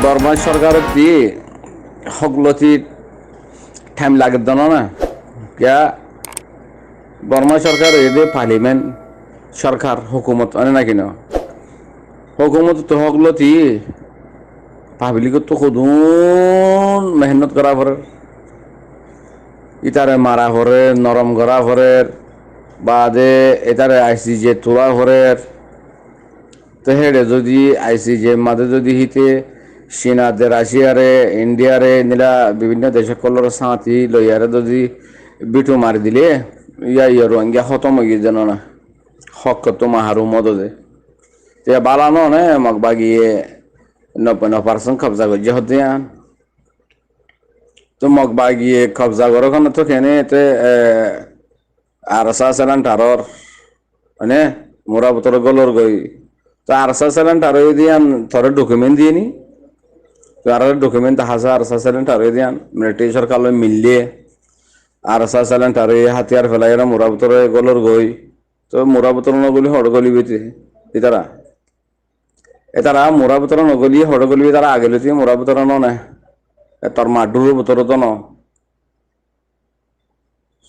বর্মা সরকারের দিয়ে হকলতি টাইম লাগে না क्या বর্মা সরকার এদের পার্লিমেন্ট সরকার হুকুমত আনে না কিনা হুকুমত তো হকলতি পাবলিক তো খুদুন মেহনত করা পরে ইতারে মারা পরে নরম করা পরে বাদে এটারে আইসি যে তোলা পরে তো হেডে যদি আইসি যে মাঝে যদি হিতে চীনাতে রাশিয়ারে ইন্ডিয়ারে নিলা বিভিন্ন দেশে কলর সাঁতি লইয়ারে যদি বিটু মারি দিলে ইয়া রোহিঙ্গা খতম হয়ে যেন না হক তো মাহারু মদদে তে বালানো নে মগ বাগিয়ে 90% কবজা করছে হতে তো মগ বাগিয়ে কবজা করো কেন তো কেনে তে আর সাসালান টারর মানে মোরা বতর গলর গই তো আর সাসালান টারর দিয়ান থরে ডকুমেন্ট দিয়ে নি তো আর ডকুমেন্ট হাজার আর সাসালান টারর দিয়ান মিলিটারি সরকার মিললে আর সাসালান টারর হাতিয়ার ফেলাইরা মোরা বতর গলর গই তো মোরা বতর নগলি হড় গলি বেতে এতারা মোরা বতর নগলি হড় গলি তারা আগে লতি মোরা বতর না তোর মাডুর বতর তো ন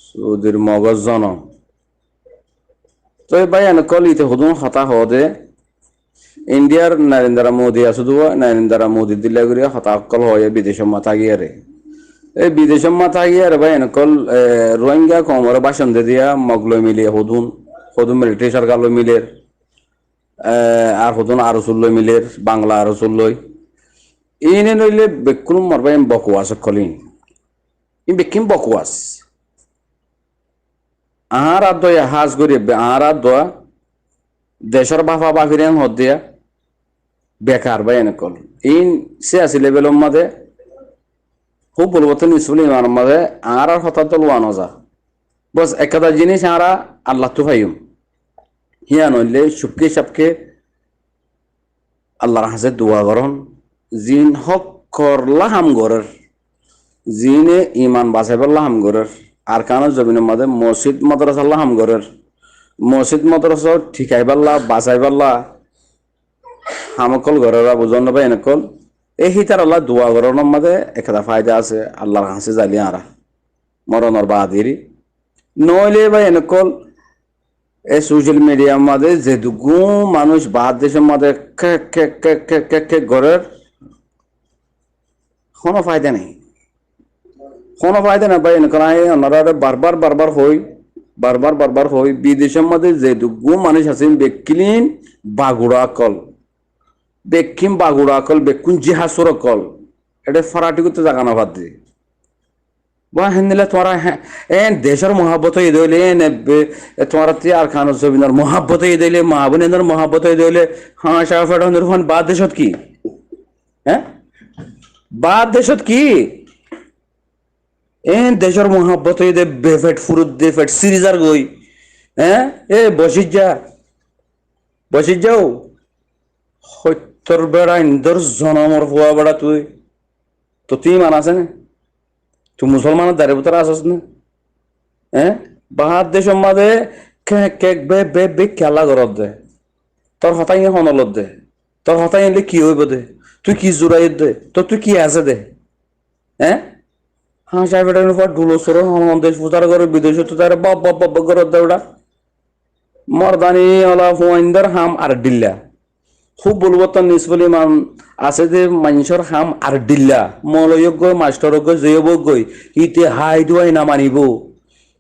সুদের মগজ জন তো ভাই কলিতে হুদুন হতা হদে ইন্ডিয়ার নরেন্দ্র মোদী আসুদু নরেন্দ্র মোদী দিল্লা করিয়া হতা কল হয় বিদেশের মাথা গিয়ারে এই বিদেশের মাথা গিয়ারে ভাই কল রোহিঙ্গা কমর বাসন দিয়া মগলই মিলিয়ে হুদুন হুদুন মিলিটারি সরকার লই মিলের আর হুদুন আরসুল লই মিলের বাংলা আরসুল লই ইনে নইলে বেকুন মরবাই বকওয়াস কলিন ই বেকিম বকওয়াস আর দয়া হাজ করি আর দয়া দেশের বাফা বাফিরেন হদ দিয়া বেকার বা এনেকল ইন সে আসি লেভেলের মাঝে খুব পরিবর্তন ইসুলি ইমার মাঝে আর হঠাৎ লোয়ানো যা বস একটা জিনিস আর আল্লাহ তো ভাইম হিয়া নইলে সুপকে সাপকে আল্লাহর হাসে দোয়া করন জিন হক করলা হাম গরের জিনে ইমান বাঁচাইবার হাম গরের আর কানো জমিনের মাঝে মসজিদ মাদ্রাসা হাম গরের মসজিদ মাদ্রাসা ঠিকাইবাল্লা বাঁচাইবাল্লা হামকল ঘরেরা বুঝন বা এনেকল এই হিতার আল্লাহ দোয়া গরনের মাঝে একটা ফায়দা আছে আল্লাহর হাসে জালি আরা মরণর বাহাদিরি নইলে বা এনেকল এই সোশ্যাল মিডিয়ার মাঝে যেটুকু মানুষ বাহার দেশের মাঝে ঘরের কোনো ফায়দা নেই কোনো ফায়দা না ভাই এনেকল ওনারা বারবার হই বিদেশের মধ্যে যেটুকু মানুষ আছে বেকিলিন Bogura call বেকিম Bogura call বেকুন জিহাসুর call এটা ফরাটি করতে জায়গা না ভাত দিয়ে বা হেনদিলে তোমারা দেশের মহাব্বত হয়ে দইলে তোমার আর খান জবিনের মহাব্বত হয়ে দইলে মহাবনের মহাব্বত হয়ে দইলে হ্যাঁ সাহেব বাদ দেশত কি হ্যাঁ বাদ দেশত কি দেশের মহাব্বত হয়ে দে বেফেট ফুরুত দে ফেট সিরিজার গই হ্যাঁ বসির যাও সত্যর বেড়া ইন্দর জনমর হওয়া বেড়া তুই তো তুই মান আছে না তুই মুসলমানের দাঁড়িয়ে ভিতরে আসস না হ্যাঁ বাহার দেশের মাঝে কেক বে খেলা করত দে তোর হতাই হনলত দে তোর হতাই এলে কি হইব দে তুই কি জোড়াই দে তোর তুই কি আছে দে হ্যাঁ হ্যাঁ সাহেব ঢুলো সর দেশ ফুতার করে বিদেশ তার বাপ করে দেওয়া মর্দানি ওলা ফুয়াইন্দার হাম আর ডিল্লা খুব বলবত নিসবলি মান আছে যে মানুষের হাম আর ডিল্লা মলয়োগ্য মাস্টরজ্ঞ জয়বজ্ঞ হিতে হাই দুয়াই না মানিব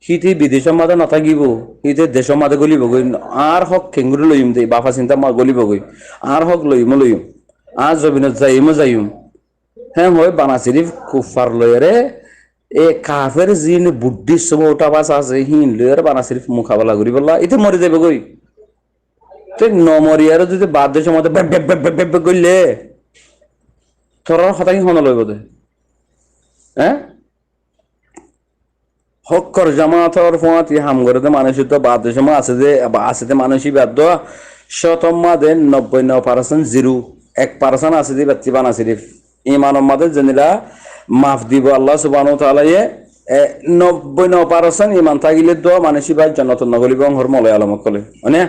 হিতে বিদেশের মাঝে নাথাকিব হিতে দেশের মাঝে গলিব গই আর হক খেঙ্গুরি লইম দে বাফা চিন্তা গলিব গই আর হক লইম আর জবিনত যাইম হ্যাঁ হয় বানা শরীফ কুফার লয়রে এ কাফের জিন বুদ্ধি সব ওটা বাস আছে হিন লয়ের বানা শরীফ মোকাবেলা করি বললা এতে মরে যাবে গই তুই নমরিয়ার যদি বাদ দেশের মধ্যে করলে তোর হতাই হন লইব দে হ্যাঁ হকর জামাতর ফোঁয়াতি হাম করে দে মানুষ তো বাদ দেশের মা আছে যে মানুষই বাদ শতম মাদে 99% 1% আছে যে ব্যক্তি বানা শরীফ ইমানের মাদে জেনিলা মাফ দিব আল্লাহ সুবহানাহু ওয়া তাআলা 99% ইমান থাকিলে দোয়া মানুষই ভাই জান্নাতুল নগলি বং হর মলয় আলম কলে মানে